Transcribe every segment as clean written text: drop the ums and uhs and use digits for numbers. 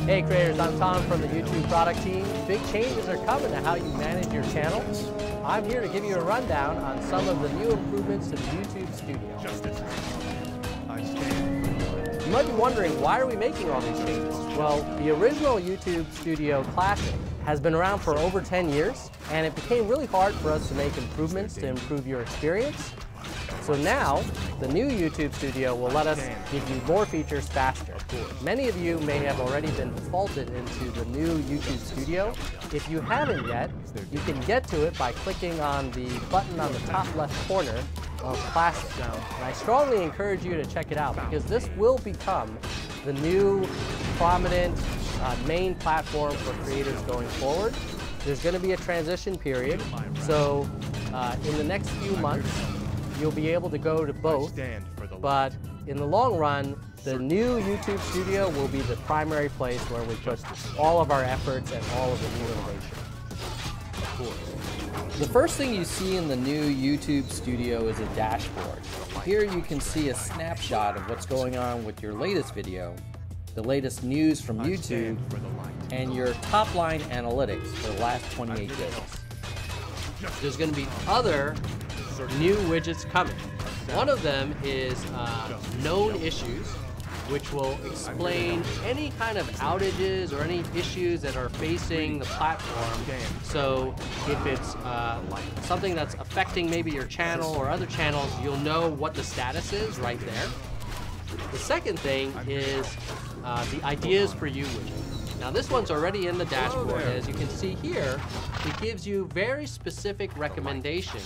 Hey creators, I'm Tom from the YouTube product team. Big changes are coming to how you manage your channel. I'm here to give you a rundown on some of the new improvements to the YouTube Studio. You might be wondering, why are we making all these changes? Well, the original YouTube Studio Classic has been around for over 10 years, and it became really hard for us to make improvements to improve your experience. So now, the new YouTube Studio will let us give you more features faster. Many of you may have already been defaulted into the new YouTube Studio. If you haven't yet, you can get to it by clicking on the button on the top left corner of Classic. And I strongly encourage you to check it out because this will become the new prominent main platform for creators going forward. There's going to be a transition period, so in the next few months, you'll be able to go to both, but in the long run, the new YouTube Studio will be the primary place where we put all of our efforts and all of the new innovation. The first thing you see in the new YouTube Studio is a dashboard. Here you can see a snapshot of what's going on with your latest video, the latest news from YouTube, and your top-line analytics for the last 28 days. There's going to be other new widgets coming. One of them is known issues, which will explain any kind of outages or any issues that are facing the platform. So if it's something that's affecting maybe your channel or other channels, you'll know what the status is right there. The second thing is the Ideas for You widget. Now this one's already in the dashboard, and as you can see here, it gives you very specific recommendations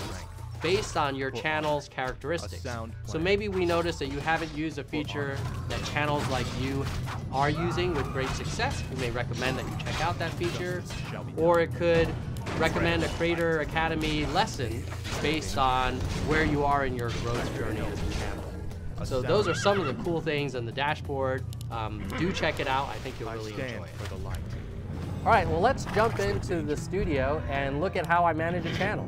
based on your channel's characteristics. So maybe we notice that you haven't used a feature that channels like you are using with great success. We may recommend that you check out that feature, or it could recommend a Creator Academy lesson based on where you are in your growth journey as a channel. So those are some of the cool things in the dashboard. Do check it out. I think you'll really enjoy it. All right, well, let's jump into the studio and look at how I manage a channel.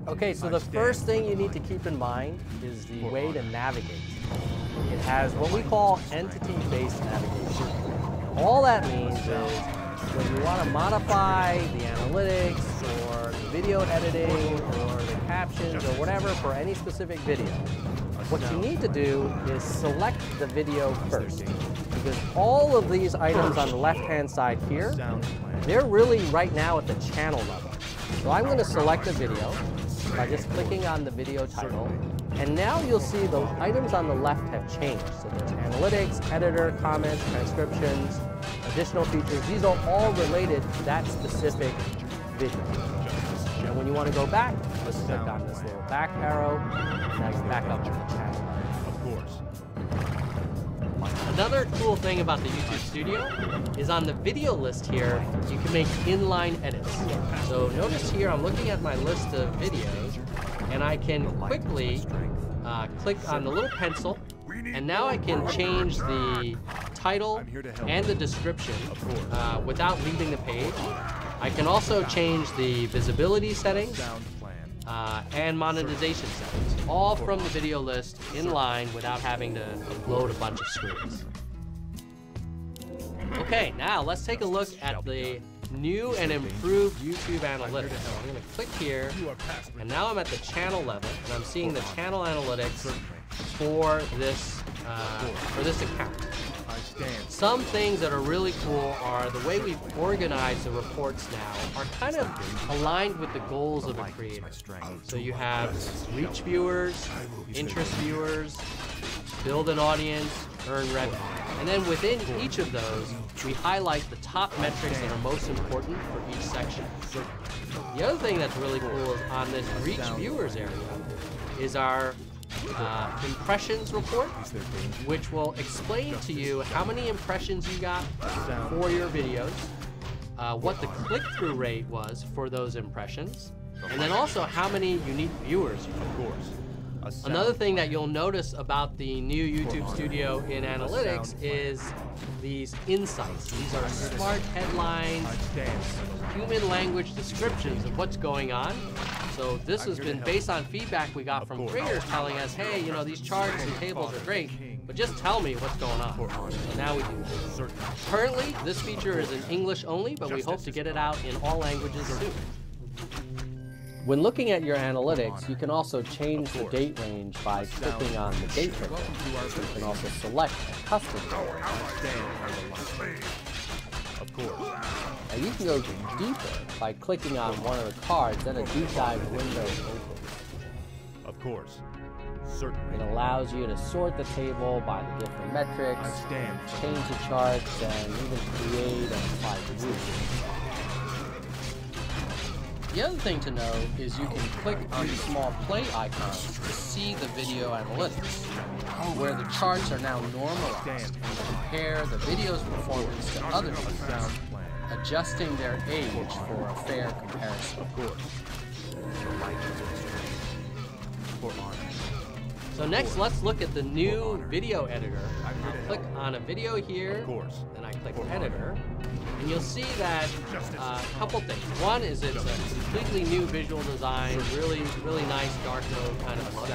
Okay, so the first thing you need to keep in mind is the way to navigate. It has what we call entity-based navigation. All that means is when you want to modify the analytics or the video editing or the captions or whatever for any specific video, what you need to do is select the video first. Because all of these items on the left-hand side here, they're really right now at the channel level. So I'm going to select a video by just clicking on the video title, and now you'll see the items on the left have changed. So there's analytics, editor, comments, transcriptions, additional features. These are all related to that specific video. And when you want to go back, let's click on this little back arrow, and that's back up to the channel. Of course. Another cool thing about the YouTube Studio is on the video list here, you can make inline edits. So notice here, I'm looking at my list of videos, and I can quickly click on the little pencil, and now I can change the title and the description without leaving the page. I can also change the visibility settings and monetization settings, all from the video list in line without having to load a bunch of screens. Okay, now let's take a look at the new and improved YouTube analytics. So I'm going to click here, and now I'm at the channel level, and I'm seeing the channel analytics for this account. Some things that are really cool are the way we've organized the reports now are kind of aligned with the goals of a creator. So you have reach viewers, interest viewers, build an audience, earn revenue. And then within each of those, we highlight the top metrics that are most important for each section. The other thing that's really cool is on this reach viewers area is our impressions report, which will explain to you how many impressions you got for your videos, what the click-through rate was for those impressions, and then also how many unique viewers you got. Another thing that you'll notice about the new YouTube Studio in Analytics is these insights. These are smart headlines, human language descriptions of what's going on. So this has been based on feedback we got from creators telling us, hey, you know, these charts and tables are great, but just tell me what's going on. So now we do that. Currently, this feature is in English only, but we hope to get it out in all languages soon. When looking at your analytics, you can also change the date range by clicking on the date picker. You can also select a custom date. Of course. Now you can go deeper by clicking on one of the cards, then a deep dive window opens. Of course. Certainly. It allows you to sort the table by the different metrics, change the charts, and even create and apply views. The other thing to know is you can click on the small play icons to see the video analytics, where the charts are now normalized and compare the video's performance to other videos, adjusting their age for a fair comparison. Of course. So next, let's look at the new video editor. I'll click on a video here, then I click editor, and you'll see that a couple things. One is it's a completely new visual design, really nice dark mode kind of look.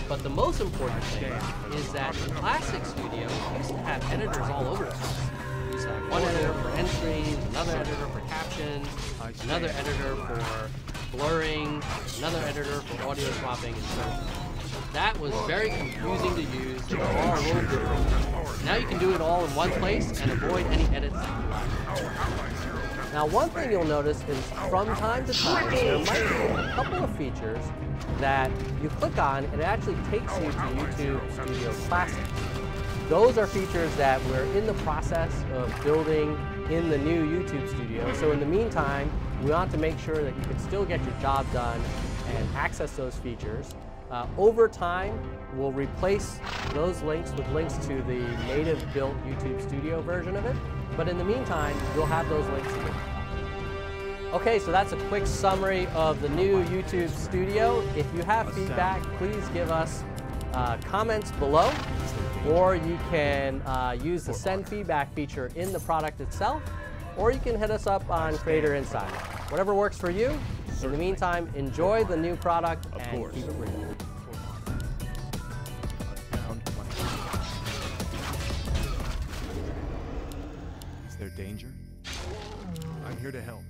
But the most important thing is that the classic studio used to have editors all over the place. We used to have one editor for end screens, another editor for captions, another editor for blurring, another editor for audio swapping, and so on. That was very confusing to use. They were all a little different. Now you can do it all in one place and avoid any edits that you like. Now one thing you'll notice is from time to time there might be a couple of features that you click on and it actually takes you to YouTube Studio Classic. Those are features that we're in the process of building in the new YouTube Studio. So in the meantime, we want to make sure that you can still get your job done and access those features. Over time, we'll replace those links with links to the native built YouTube Studio version of it. But in the meantime, you'll have those links here. Okay, so that's a quick summary of the new YouTube Studio. If you have feedback, please give us comments below, or you can use the send feedback feature in the product itself, or you can hit us up on Creator Insider. Whatever works for you. In the meantime, enjoy the new product and keep it real. Is there danger? I'm here to help.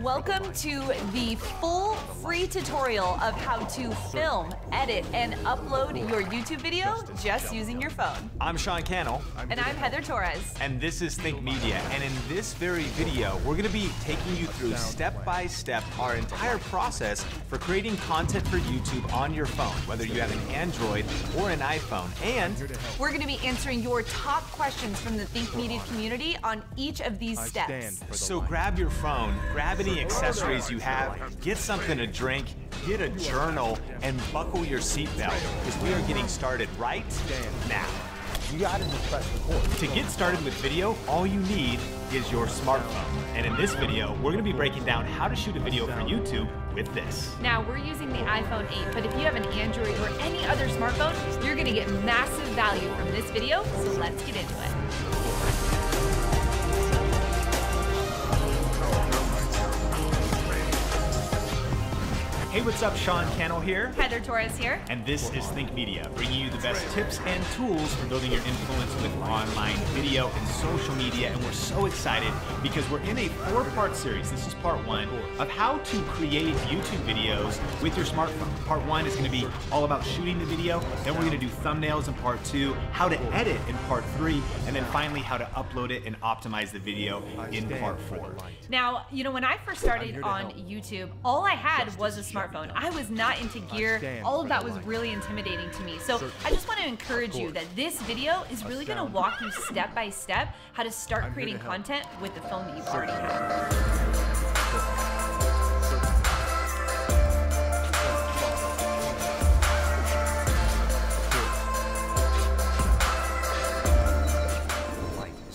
Welcome to the full free tutorial of how to film, edit, and upload your YouTube video just using your phone. I'm Sean Cannell. And I'm Heather Torres. And this is Think Media. And in this very video, we're gonna be taking you through step by step our entire process for creating content for YouTube on your phone, whether you have an Android or an iPhone. And we're gonna be answering your top questions from the Think Media community on each of these steps. So grab your phone, grab any accessories you have, get something to drink, get a journal, and buckle your seatbelt, because we are getting started right now. You gotta just press record. To get started with video, all you need is your smartphone. And in this video, we're gonna be breaking down how to shoot a video for YouTube with this. Now, we're using the iPhone 8, but if you have an Android or any other smartphone, you're gonna get massive value from this video, so let's get into it. Hey, what's up? Sean Cannell here. Heather Torres here. And this is Think Media, bringing you the best tips and tools for building your influence with online video and social media. And we're so excited because we're in a 4-part series. This is part 1 of how to create YouTube videos with your smartphone. Part 1 is going to be all about shooting the video. Then we're going to do thumbnails in part 2, how to edit in part 3, and then finally how to upload it and optimize the video in part 4. Now, you know, when I first started on YouTube, all I had was a smartphone. I was not into gear. All of that was really intimidating to me. So I just want to encourage you that this video is really going to walk you step by step how to start creating content with the phone that you already have.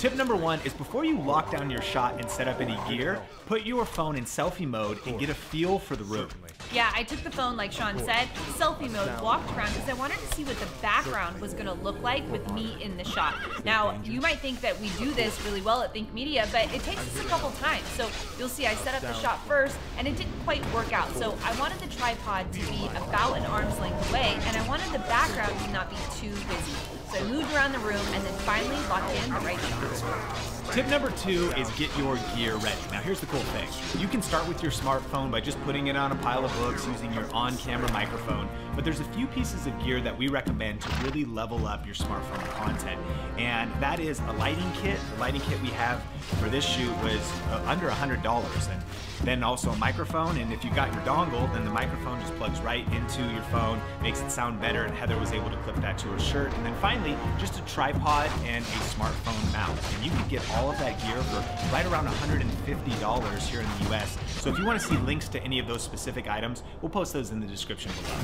Tip number 1 is before you lock down your shot and set up any gear, put your phone in selfie mode and get a feel for the room. Yeah, I took the phone, like Sean said, selfie mode, walked around because I wanted to see what the background was going to look like with me in the shot. Now, you might think that we do this really well at Think Media, but it takes us a couple times. So you'll see I set up the shot first, and it didn't quite work out. So I wanted the tripod to be about an arm's length away, and I wanted the background to not be too busy. So I moved around the room and then finally locked in the right shot. Tip number 2 is get your gear ready. Now here's the cool thing. You can start with your smartphone by just putting it on a pile of books using your on-camera microphone, but there's a few pieces of gear that we recommend to really level up your smartphone content. And that is a lighting kit. The lighting kit we have for this shoot was under $100. And then also a microphone, and if you got your dongle, then the microphone just plugs right into your phone, makes it sound better, and Heather was able to clip that to her shirt. And then finally, just a tripod and a smartphone mount. And you can get all of that gear for right around $150 here in the US. So if you want to see links to any of those specific items, we'll post those in the description below.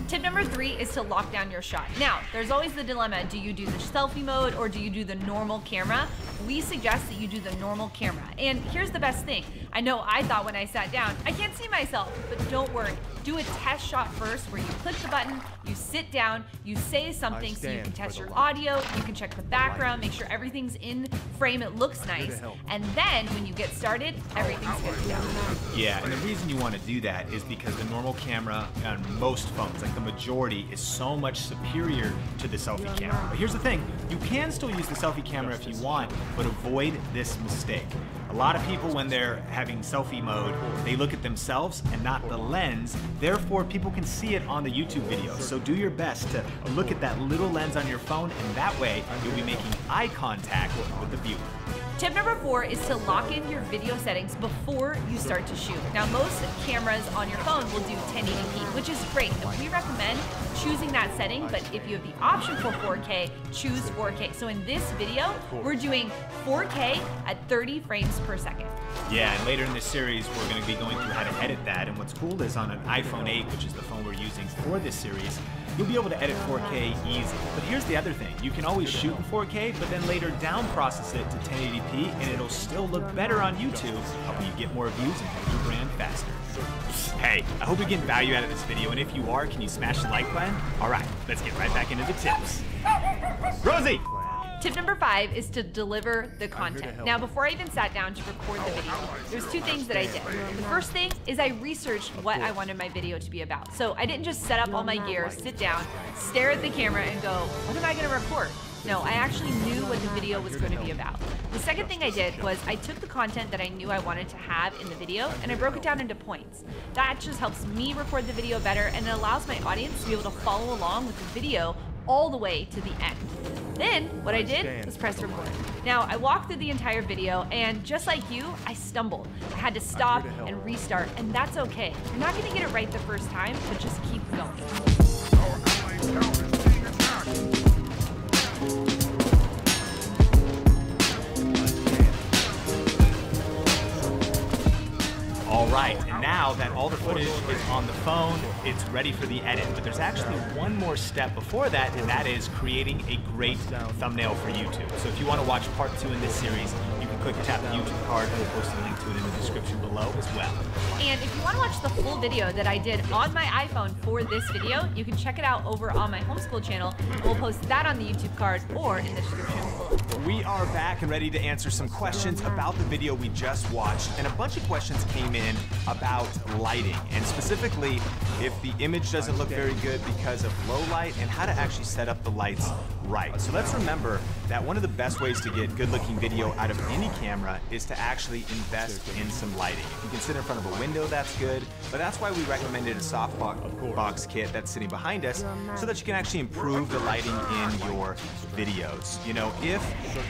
Tip number 3 is to lock down your shot. Now, there's always the dilemma, do you do the selfie mode or do you do the normal camera? We suggest that you do the normal camera. And here's the best thing. I know I thought when I sat down, I can't see myself, but don't worry. Do a test shot first where you click the button, you sit down, you say something so you can test your audio, you can check the background, make sure everything's in frame, it looks nice, and then when you get started, everything's good to go. Yeah, and the reason you want to do that is because the normal camera on most phones, like the majority, is so much superior to the selfie camera. But here's the thing, you can still use the selfie camera if you want, but avoid this mistake. A lot of people, when they're having selfie mode, they look at themselves and not the lens. Therefore, people can see it on the YouTube video. So do your best to look at that little lens on your phone, and that way you'll be making eye contact with the viewer. Tip number 4 is to lock in your video settings before you start to shoot. Now, most cameras on your phone will do 1080p, which is great, and we recommend choosing that setting, but if you have the option for 4K, choose 4K. So in this video, we're doing 4K at 30 frames per second. Yeah, and later in this series, we're going to be going through how to edit that, and what's cool is on an iPhone 8, which is the phone we're using for this series, you'll be able to edit 4K easy. But here's the other thing, you can always shoot in 4K, but then later down process it to 1080p, and it'll still look better on YouTube, helping you get more views and build your brand faster. Hey, I hope you're getting value out of this video, and if you are, can you smash the like button? All right, let's get right back into the tips. Rosie! Tip number 5 is to deliver the content. Now, before I even sat down to record the video, there's 2 things that I did. The first thing is I researched what I wanted my video to be about. So I didn't just set up all my gear, sit down, stare at the camera, and go, what am I going to record? No, I actually knew what the video was going to be about. The second thing I did was I took the content that I knew I wanted to have in the video and I broke it down into points. That just helps me record the video better, and it allows my audience to be able to follow along with the video all the way to the end. Then, what I did was press record. Now, I walked through the entire video, and just like you, I stumbled. I had to stop and restart, and that's okay. You're not gonna get it right the first time, but just keep going. All right, and now that all the footage is on the phone, it's ready for the edit. But there's actually one more step before that, and that is creating a great thumbnail for YouTube. So if you want to watch part 2 in this series, you can click or tap the YouTube card, and we'll post a link to it in the description below as well. And if you want to watch the full video that I did on my iPhone for this video, you can check it out over on my homeschool channel. We'll post that on the YouTube card or in the description below. We are back and ready to answer some questions about the video we just watched, and a bunch of questions came in about lighting, and specifically if the image doesn't look very good because of low light, and how to actually set up the lights right. So let's remember that one of the best ways to get good looking video out of any camera is to actually invest in some lighting. If you can sit in front of a window, that's good, but that's why we recommended a softbox kit that's sitting behind us, so that you can actually improve the lighting in your videos. You know, if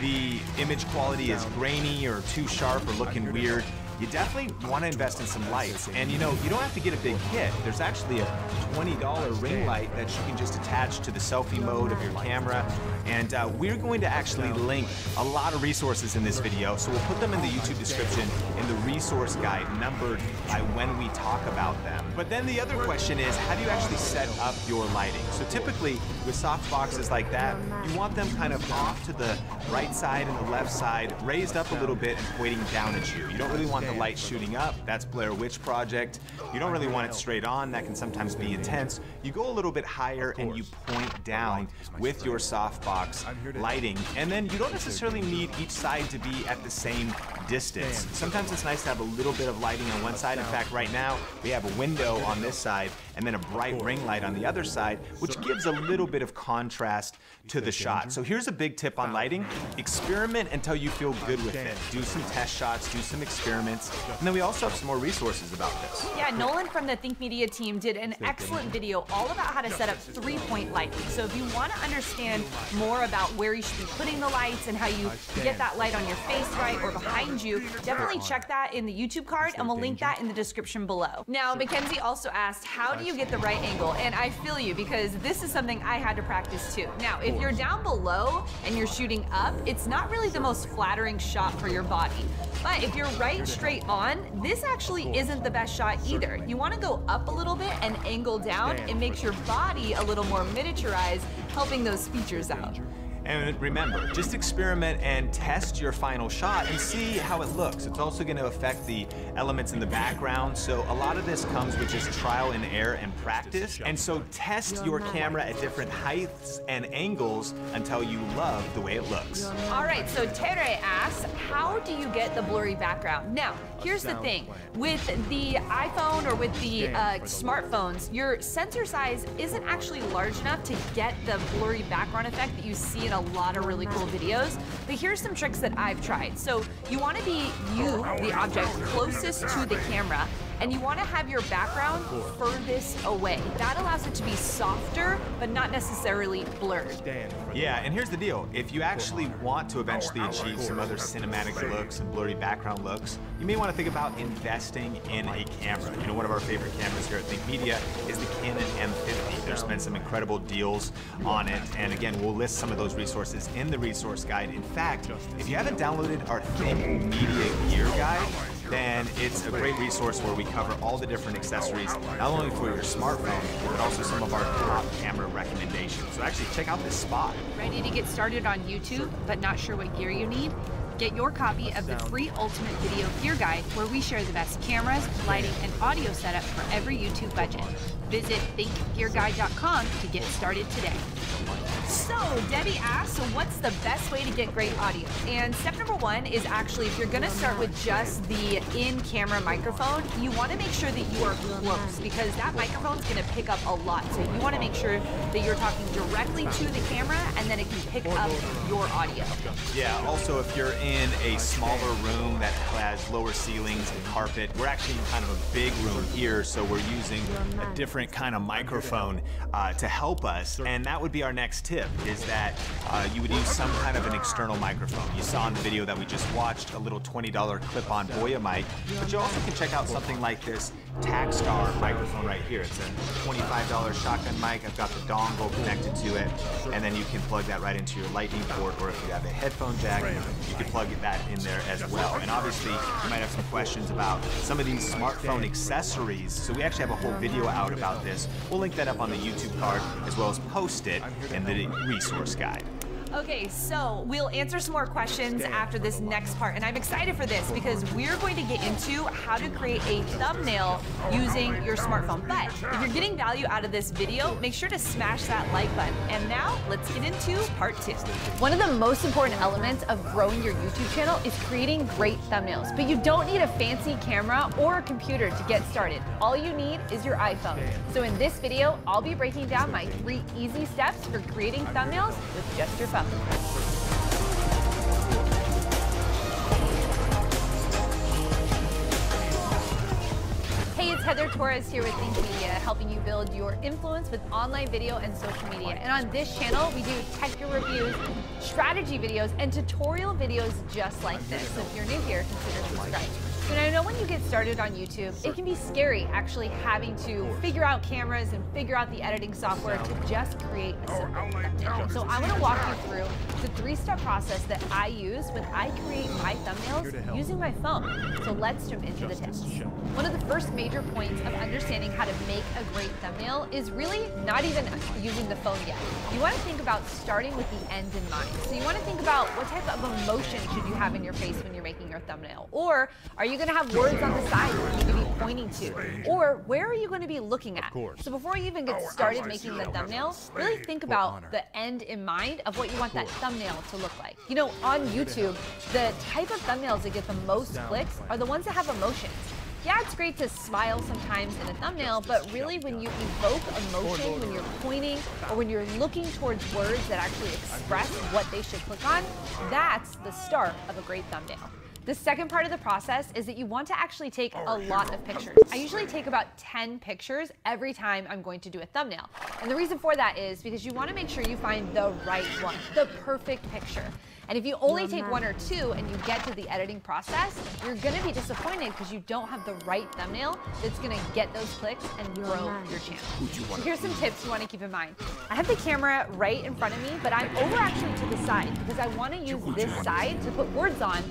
the image quality is grainy or too sharp or looking weird, you definitely want to invest in some lights. And you know, you don't have to get a big kit. There's actually a $20 ring light that you can just attach to the selfie mode of your camera. And we're going to actually link a lot of resources in this video, so we'll put them in the YouTube description in the resource guide, numbered by when we talk about them. But then the other question is, how do you actually set up your lighting? So typically with softboxes like that, you want them kind of off to the right side and the left side, raised up a little bit and pointing down at you. You don't really want the light shooting up. That's Blair Witch Project. You don't really want it straight on. That can sometimes be intense. You go a little bit higher and you point down with your softbox lighting. And then you don't necessarily need each side to be at the same distance. Sometimes it's nice to have a little bit of lighting on one side. In fact, right now we have a window on this side and then a bright ring light on the other side, which gives a little bit of contrast to the shot. So here's a big tip on lighting. Experiment until you feel good with it. Do some test shots, do some experiments, and then we also have some more resources about this. Yeah, Nolan from the Think Media team did an excellent video all about how to set up 3-point lighting. So if you want to understand more about where you should be putting the lights and how you get that light on your face right or behind you, definitely check that in the YouTube card, and we'll link that in the description below. Now, Mackenzie also asked, how do you get the right angle? And I feel you, because this is something I had to practice too. Now, if you're down below and you're shooting up, it's not really the most flattering shot for your body. But if you're right straight on, this actually isn't the best shot either. You want to go up a little bit and angle down. It makes your body a little more miniaturized, helping those features out. And remember, just experiment and test your final shot and see how it looks. It's also going to affect the elements in the background. So a lot of this comes with just trial and error and practice. And so test your camera at different heights and angles until you love the way it looks. All right, so Tere asks, how do you get the blurry background? Now, here's the thing. With the iPhone or with the smartphones, your sensor size isn't actually large enough to get the blurry background effect that you see in a lot of really cool videos. But here's some tricks that I've tried. So you want to be the object closest to the camera, and you want to have your background furthest away. That allows it to be softer, but not necessarily blurred. Yeah, and here's the deal. If you actually want to eventually achieve some other cinematic looks and blurry background looks, you may want to think about investing in a camera. You know, one of our favorite cameras here at Think Media is the Canon M50. There's been some incredible deals on it, and again, we'll list some of those resources in the resource guide. In fact, if you haven't downloaded our Think Media Gear Guide, then it's a great resource where we cover all the different accessories, not only for your smartphone, but also some of our top camera recommendations. So actually check out this spot. Ready to get started on YouTube, but not sure what gear you need? Get your copy of the free Ultimate Video Gear Guide, where we share the best cameras, lighting, and audio setup for every YouTube budget. Visit thinkgearguide.com to get started today. So Debbie asks, so what's the best way to get great audio? And step number one is actually, if you're gonna start with just the in-camera microphone, you wanna make sure that you are close, because that microphone's gonna pick up a lot. So you wanna make sure that you're talking directly to the camera, and then it can pick up your audio. Yeah, also if you're in a smaller room that has lower ceilings and carpet, we're actually in kind of a big room here, so we're using a different kind of microphone to help us, and that would be our next tip, is that you would use some kind of an external microphone. You saw in the video that we just watched a little $20 clip-on Boya mic, but you also can check out something like this Takstar microphone right here. It's a $25 shotgun mic. I've got the dongle connected to it, and then you can plug that right into your lightning port, or if you have a headphone jack, you can plug that in there as well. And obviously, you might have some questions about some of these smartphone accessories, so we actually have a whole video out about this. We'll link that up on the YouTube card, as well as post it in the resource guide. Okay, so we'll answer some more questions after this next part, and I'm excited for this because we're going to get into how to create a thumbnail using your smartphone. But if you're getting value out of this video, make sure to smash that like button. And now let's get into part 2. One of the most important elements of growing your YouTube channel is creating great thumbnails, but you don't need a fancy camera or a computer to get started. All you need is your iPhone. So in this video, I'll be breaking down my 3 easy steps for creating thumbnails with just your phone. Hey, it's Heather Torres here with Think Media, helping you build your influence with online video and social media. And on this channel, we do tech reviews, strategy videos, and tutorial videos just like this. So if you're new here, consider subscribing. So I know when you get started on YouTube, it can be scary actually having to figure out cameras and figure out the editing software to just create a simple thumbnail. So I want to walk you through the 3-step process that I use when I create my thumbnails using my phone. So let's jump into the tips. One of the first major points of understanding how to make a great thumbnail is really not even using the phone yet. You want to think about starting with the end in mind. So you want to think about what type of emotion should you have in your face when you're making your thumbnail? Or are you going to have words on the side that you need to be pointing to? Or where are you going to be looking at? So before you even get started making the thumbnail, really think about the end in mind of what you want that thumbnail to look like. You know, on YouTube, the type of thumbnails that get the most clicks are the ones that have emotions. Yeah, it's great to smile sometimes in a thumbnail, but really when you evoke emotion, when you're pointing, or when you're looking towards words that actually express what they should click on, that's the start of a great thumbnail. The second part of the process is that you want to actually take a lot of pictures. I usually take about 10 pictures every time I'm going to do a thumbnail. And the reason for that is because you want to make sure you find the right one, the perfect picture. And if you only take 1 or 2 and you get to the editing process, you're going to be disappointed because you don't have the right thumbnail that's going to get those clicks and grow your channel. So here's some tips you want to keep in mind. I have the camera right in front of me, but I'm over actually to the side because I want to use this side to put words on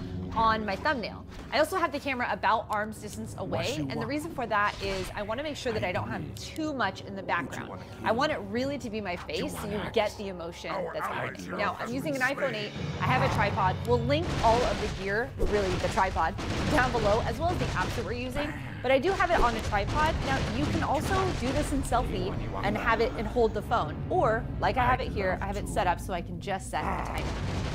my thumbnail. I also have the camera about arm's distance away, and the reason for that is I want to make sure that I don't have too much in the background. I want it really to be my face so you get the emotion that's happening. Now, I'm using an iPhone 8. I have a tripod. We'll link all of the gear, really the tripod, down below, as well as the apps that we're using. But I do have it on a tripod. Now, you can also do this in selfie and have it and hold the phone. Or, like I have it here, I have it set up so I can just set a timer.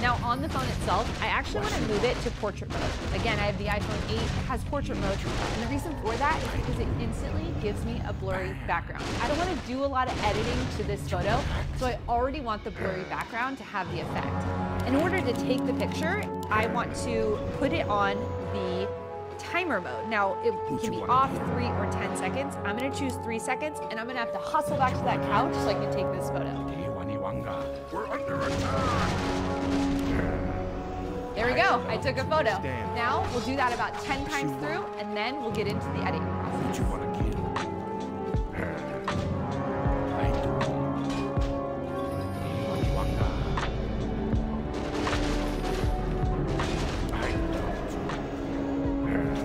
Now, on the phone itself, I actually want to move it to portrait mode. Again, I have the iPhone 8, it has portrait mode, and the reason for that is because it instantly gives me a blurry background. I don't want to do a lot of editing to this photo, so I already want the blurry background to have the effect. In order to take the picture, I want to put it on the timer mode. Now, it can be off 3 or 10 seconds. I'm going to choose 3 seconds, and I'm going to have to hustle back to that couch so I can take this photo. We're under attack. There we go, I took a photo. Now, we'll do that about 10 times through, and then we'll get into the editing process.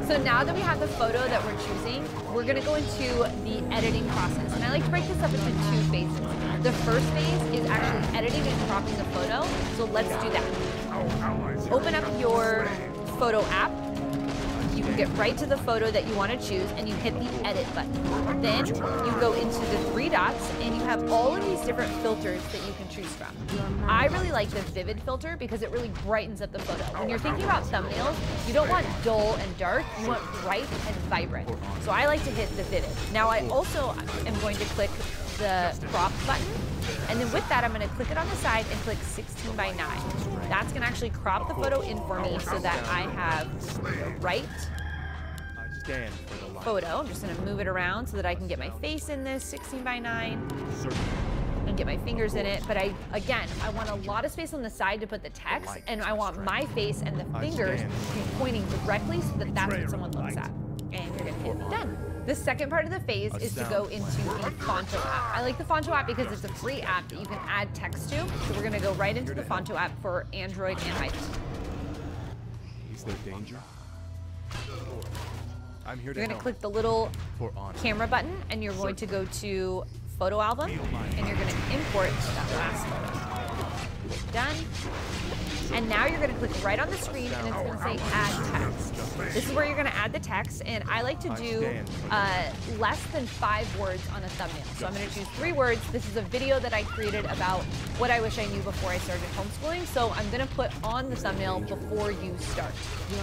So now that we have the photo that we're choosing, we're gonna go into the editing process. And I like to break this up into 2 phases. The first phase is actually editing and cropping the photo. So let's do that. Open up your photo app. You can get right to the photo that you want to choose and you hit the edit button. Then you go into the 3 dots and you have all of these different filters that you can choose from. I really like the vivid filter because it really brightens up the photo. When you're thinking about thumbnails, you don't want dull and dark, you want bright and vibrant. So I like to hit the vivid. Now I also am going to click the crop button, and then with that I'm going to click it on the side and click 16:9. That's going to actually crop the photo in for me so that I have the right photo. I'm just going to move it around so that I can get my face in this 16:9 and get my fingers in it. But again, I want a lot of space on the side to put the text, and I want my face and the fingers to be pointing directly so that that's what someone looks at. And you're going to hit done. The second part of the phase is to go into the Fonto app. I like the Fonto app because it's a free app that you can add text to. So we're going to go right into the Fonto app for Android and iPhone. Is there danger? I'm here to You're going to click the little camera button, and you're going to go to Photo Album, and you're going to import that last photo. Done. And now you're going to click right on the screen, and it's going to say Add Text. This is where you're going to add the text, and I like to do less than 5 words on a thumbnail. So I'm going to choose 3 words. This is a video that I created about what I wish I knew before I started homeschooling, so I'm going to put on the thumbnail before you start.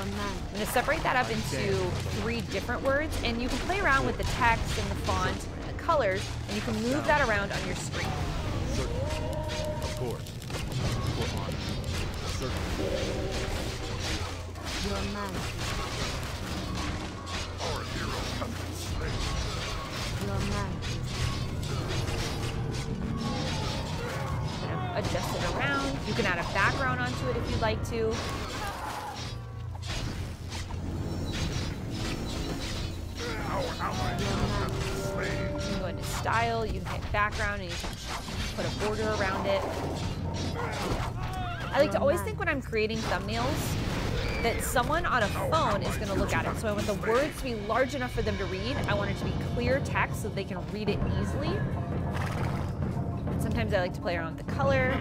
I'm going to separate that up into 3 different words, and you can play around with the text and the font and the colors, and you can move that around on your screen. Of course. Your man. Our hero comes to slay. Your man. Adjust it around. You can add a background onto it if you'd like to. style, you can hit background, and you can put a border around it. I like to always think when I'm creating thumbnails that someone on a phone is going to look at it. So I want the words to be large enough for them to read. I want it to be clear text so they can read it easily. Sometimes I like to play around with the color.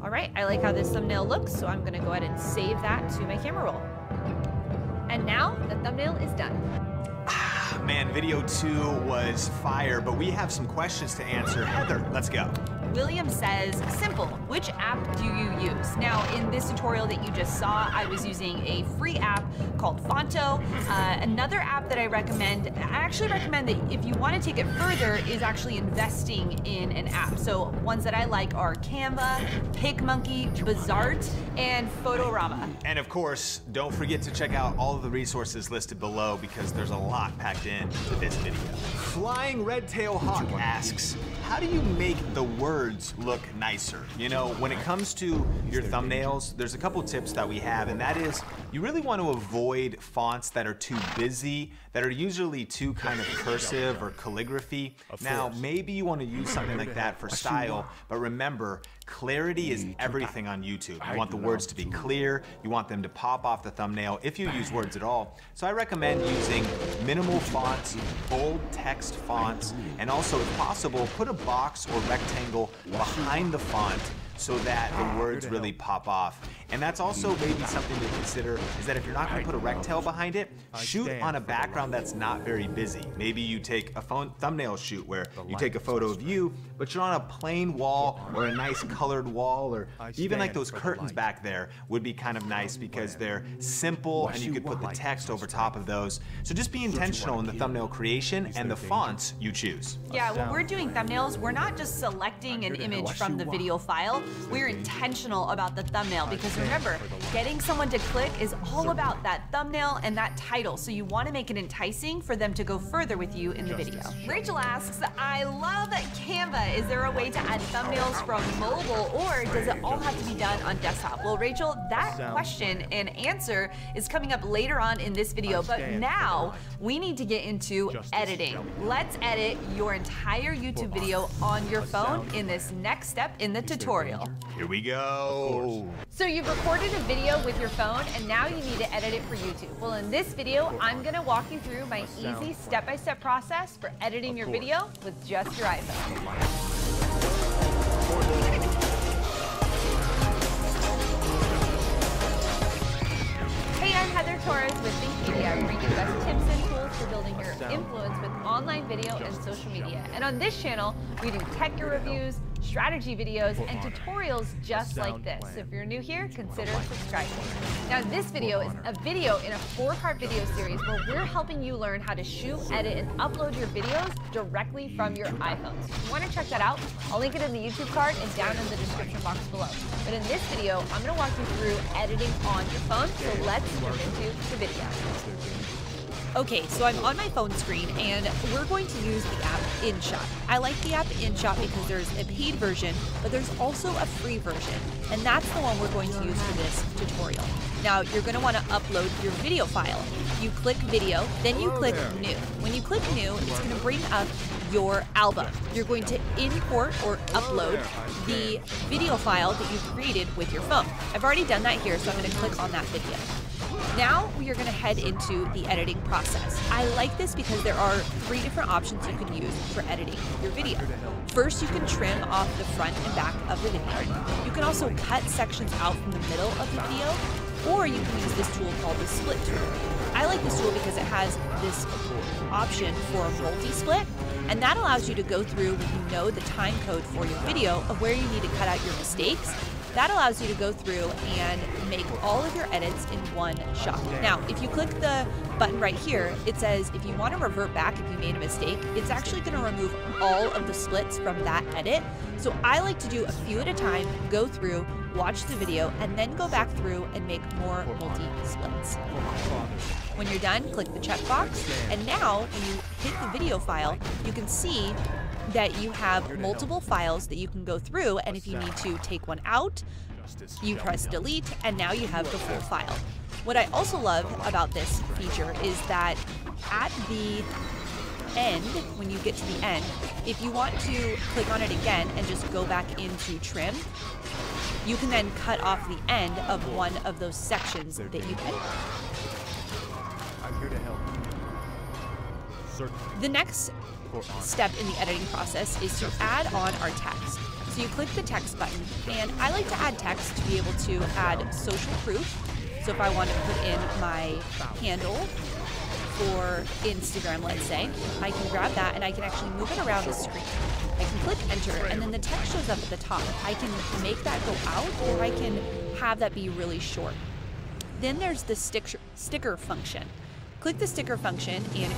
All right, I like how this thumbnail looks, so I'm gonna go ahead and save that to my camera roll. And now the thumbnail is done. Man, video 2 was fire, but we have some questions to answer. Heather, let's go. William says, simple, which app do you use? Now, in this tutorial that you just saw, I was using a free app called Fonto. Another app that I actually recommend that if you want to take it further is actually investing in an app. So ones that I like are Canva, PicMonkey, Bazzart, and Photorama. And of course, don't forget to check out all of the resources listed below because there's a lot packed in to this video. Flying Redtail Hawk asks, how do you make the words look nicer? You know, when it comes to your thumbnails, there's a couple tips that we have, and that is you really want to avoid fonts that are too busy, that are usually too kind of cursive or calligraphy. Now, maybe you want to use something like that for style, but remember, clarity is everything on YouTube. You want the words to be clear, you want them to pop off the thumbnail if you use words at all. So I recommend using minimal fonts, bold text fonts, and also if possible, put a box or rectangle behind the font so that the words really pop off. And that's also maybe something to consider is that if you're not going to put a rectangle behind it, shoot on a background that's not very busy. Maybe you take a thumbnail shoot where you take a photo of you, but you're on a plain wall or a nice colored wall, or even like those curtains back there would be kind of nice because they're simple and you could put the text over top of those. So just be intentional in the thumbnail creation and the fonts you choose. Yeah, when we're doing thumbnails, we're not just selecting an image from the video file. We're intentional about the thumbnail because remember, getting someone to click is all about that thumbnail and that title. So you want to make it enticing for them to go further with you in the video. Rachel asks, I love Canva. Is there a way to add thumbnails from mobile or does it all have to be done on desktop? Well, Rachel, that question and answer is coming up later on in this video, but now we need to get into editing. Let's edit your entire YouTube video on your phone in this next step in the tutorial. Here we go. So you've recorded a video with your phone and now you need to edit it for YouTube. Well, in this video, I'm gonna walk you through my easy step-by-step process for editing your video with just your iPhone. Hey, I'm Heather Torres with Thinkpedia, bringing you the best tips and tools for building your influence with online video and social media. And on this channel, we do tech reviews, strategy videos, and tutorials just like this. So if you're new here, consider subscribing. Now this video is a video in a 4-part video series where we're helping you learn how to shoot, edit, and upload your videos directly from your iPhones. If you want to check that out, I'll link it in the YouTube card and down in the description box below. But in this video, I'm going to walk you through editing on your phone, so let's jump into the video. Okay, so I'm on my phone screen and we're going to use the app InShot. I like the app InShot because there's a paid version, but there's also a free version. And that's the one we're going to use for this tutorial. Now, you're going to want to upload your video file. You click video, then you click new. When you click new, it's going to bring up your album. You're going to import or upload the video file that you created with your phone. I've already done that here, so I'm going to click on that video. Now we are going to head into the editing process. I like this because there are 3 different options you can use for editing your video. First, you can trim off the front and back of the video. You can also cut sections out from the middle of the video, or you can use this tool called the split tool. I like this tool because it has this option for multi-split, and that allows you to go through when you know the time code for your video of where you need to cut out your mistakes That allows you to go through and make all of your edits in one shot. Now, if you click the button right here, it says if you want to revert back if you made a mistake, it's actually going to remove all of the splits from that edit. So I like to do a few at a time, go through, watch the video, and then go back through and make more multi-splits. When you're done, click the checkbox, and now when you hit the video file, you can see that you have multiple files that you can go through, and if you need to take one out, you press delete, and now you have the full file. What I also love about this feature is that at the end, when you get to the end, if you want to click on it again and just go back into trim, you can then cut off the end of one of those sections that you edited. I'm here to help. The next step in the editing process is to add on our text. So you click the text button, and I like to add text to be able to add social proof. So if I want to put in my handle for Instagram, let's say, I can grab that and I can actually move it around the screen. I can click enter, and then the text shows up at the top. I can make that go out, or I can have that be really short. Then there's the sticker function. Click the sticker function, and